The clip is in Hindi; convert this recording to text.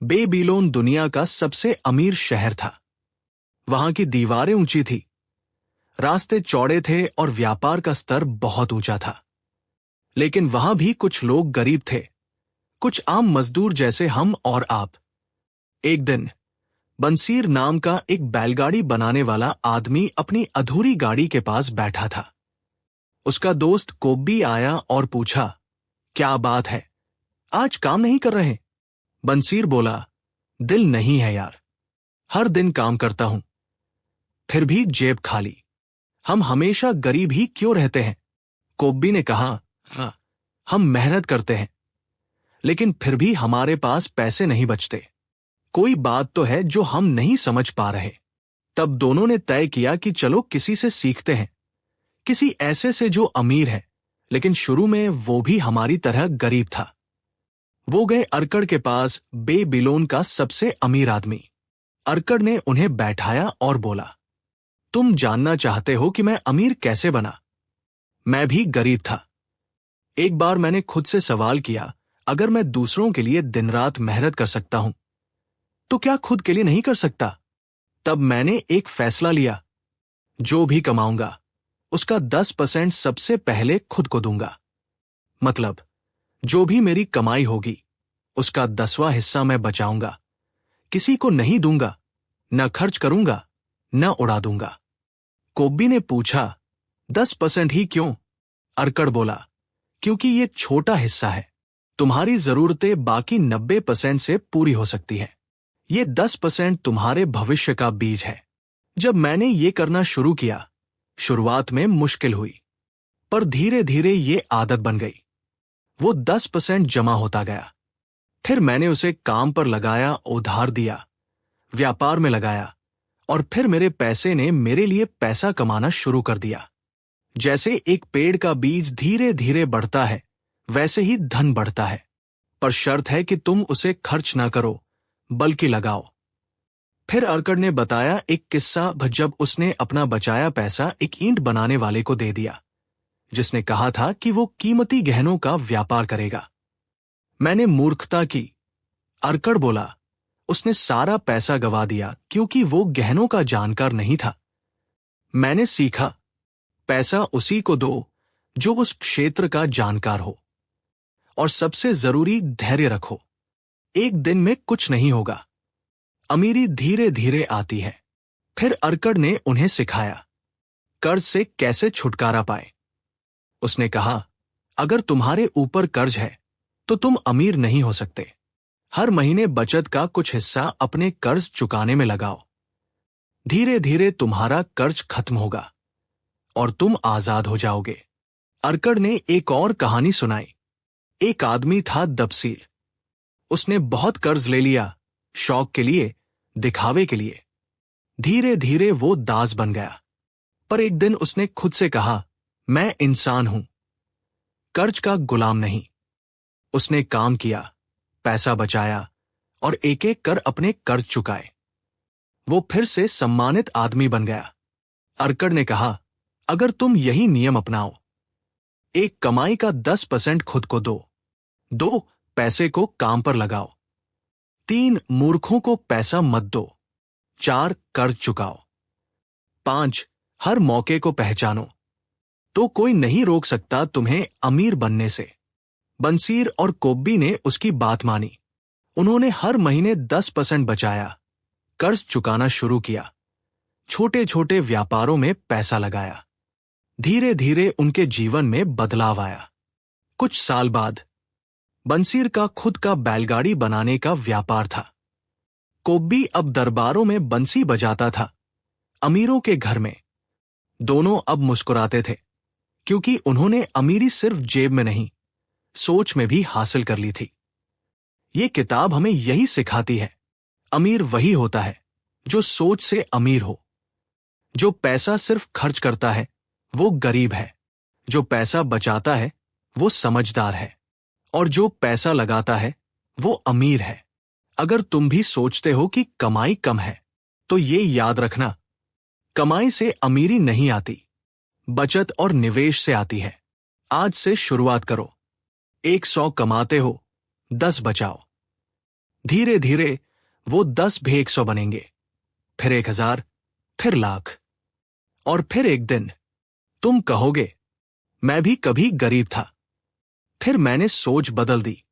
बेबीलोन दुनिया का सबसे अमीर शहर था। वहां की दीवारें ऊंची थी, रास्ते चौड़े थे और व्यापार का स्तर बहुत ऊंचा था। लेकिन वहां भी कुछ लोग गरीब थे, कुछ आम मजदूर जैसे हम और आप। एक दिन बंसीर नाम का एक बैलगाड़ी बनाने वाला आदमी अपनी अधूरी गाड़ी के पास बैठा था। उसका दोस्त कोब्बी आया और पूछा, क्या बात है, आज काम नहीं कर रहे? बंसीर बोला, दिल नहीं है यार, हर दिन काम करता हूं, फिर भी जेब खाली। हम हमेशा गरीब ही क्यों रहते हैं? कोब्बी ने कहा, हाँ, हम मेहनत करते हैं, लेकिन फिर भी हमारे पास पैसे नहीं बचते। कोई बात तो है जो हम नहीं समझ पा रहे। तब दोनों ने तय किया कि चलो किसी से सीखते हैं, किसी ऐसे से जो अमीर है, लेकिन शुरू में वो भी हमारी तरह गरीब था। वो गए अरकड़ के पास, बेबीलोन का सबसे अमीर आदमी। अरकड़ ने उन्हें बैठाया और बोला, तुम जानना चाहते हो कि मैं अमीर कैसे बना? मैं भी गरीब था। एक बार मैंने खुद से सवाल किया, अगर मैं दूसरों के लिए दिन रात मेहनत कर सकता हूं, तो क्या खुद के लिए नहीं कर सकता? तब मैंने एक फैसला लिया, जो भी कमाऊंगा उसका 10% सबसे पहले खुद को दूंगा। मतलब, जो भी मेरी कमाई होगी उसका 10वां हिस्सा मैं बचाऊंगा, किसी को नहीं दूंगा, न खर्च करूंगा, न उड़ा दूंगा। कोब्बी ने पूछा, 10% ही क्यों? अरकड़ बोला, क्योंकि ये छोटा हिस्सा है, तुम्हारी जरूरतें बाकी 90% से पूरी हो सकती है। ये 10% तुम्हारे भविष्य का बीज है। जब मैंने ये करना शुरू किया, शुरुआत में मुश्किल हुई, पर धीरे धीरे ये आदत बन गई। वो 10% जमा होता गया। फिर मैंने उसे काम पर लगाया, उधार दिया, व्यापार में लगाया, और फिर मेरे पैसे ने मेरे लिए पैसा कमाना शुरू कर दिया। जैसे एक पेड़ का बीज धीरे धीरे बढ़ता है, वैसे ही धन बढ़ता है, पर शर्त है कि तुम उसे खर्च ना करो, बल्कि लगाओ। फिर अरकड़ ने बताया एक किस्सा, जब उसने अपना बचाया पैसा एक ईंट बनाने वाले को दे दिया, जिसने कहा था कि वो कीमती गहनों का व्यापार करेगा। मैंने मूर्खता की। अरकड़ बोला, उसने सारा पैसा गवा दिया क्योंकि वो गहनों का जानकार नहीं था। मैंने सीखा, पैसा उसी को दो जो उस क्षेत्र का जानकार हो, और सबसे जरूरी, धैर्य रखो। एक दिन में कुछ नहीं होगा, अमीरी धीरे धीरे आती है। फिर अरकड़ ने उन्हें सिखाया कर्ज से कैसे छुटकारा पाए। उसने कहा, अगर तुम्हारे ऊपर कर्ज है तो तुम अमीर नहीं हो सकते। हर महीने बचत का कुछ हिस्सा अपने कर्ज चुकाने में लगाओ। धीरे धीरे तुम्हारा कर्ज खत्म होगा और तुम आजाद हो जाओगे। अरकड़ ने एक और कहानी सुनाई। एक आदमी था दबसीर। उसने बहुत कर्ज ले लिया, शौक के लिए, दिखावे के लिए। धीरे धीरे वो दास बन गया। पर एक दिन उसने खुद से कहा, मैं इंसान हूं, कर्ज का गुलाम नहीं। उसने काम किया, पैसा बचाया और एक एक कर अपने कर्ज चुकाए। वो फिर से सम्मानित आदमी बन गया। अरकड़ ने कहा, अगर तुम यही नियम अपनाओ, एक कमाई का 10% खुद को दो, 2 पैसे को काम पर लगाओ, 3 मूर्खों को पैसा मत दो, 4 कर्ज चुकाओ, 5 हर मौके को पहचानो, तो कोई नहीं रोक सकता तुम्हें अमीर बनने से। बंसीर और कोब्बी ने उसकी बात मानी। उन्होंने हर महीने 10% बचाया, कर्ज चुकाना शुरू किया, छोटे छोटे व्यापारों में पैसा लगाया। धीरे धीरे उनके जीवन में बदलाव आया। कुछ साल बाद बंसीर का खुद का बैलगाड़ी बनाने का व्यापार था। कोब्बी अब दरबारों में बंसी बजाता था, अमीरों के घर में। दोनों अब मुस्कुराते थे, क्योंकि उन्होंने अमीरी सिर्फ जेब में नहीं, सोच में भी हासिल कर ली थी। ये किताब हमें यही सिखाती है, अमीर वही होता है जो सोच से अमीर हो। जो पैसा सिर्फ खर्च करता है वो गरीब है, जो पैसा बचाता है वो समझदार है, और जो पैसा लगाता है वो अमीर है। अगर तुम भी सोचते हो कि कमाई कम है, तो ये याद रखना, कमाई से अमीरी नहीं आती, बचत और निवेश से आती है। आज से शुरुआत करो, 100 कमाते हो, 10 बचाओ। धीरे धीरे वो 10 भी 100 बनेंगे, फिर 1000, फिर लाख, और फिर एक दिन तुम कहोगे मैं भी कभी गरीब था। फिर मैंने सोच बदल दी।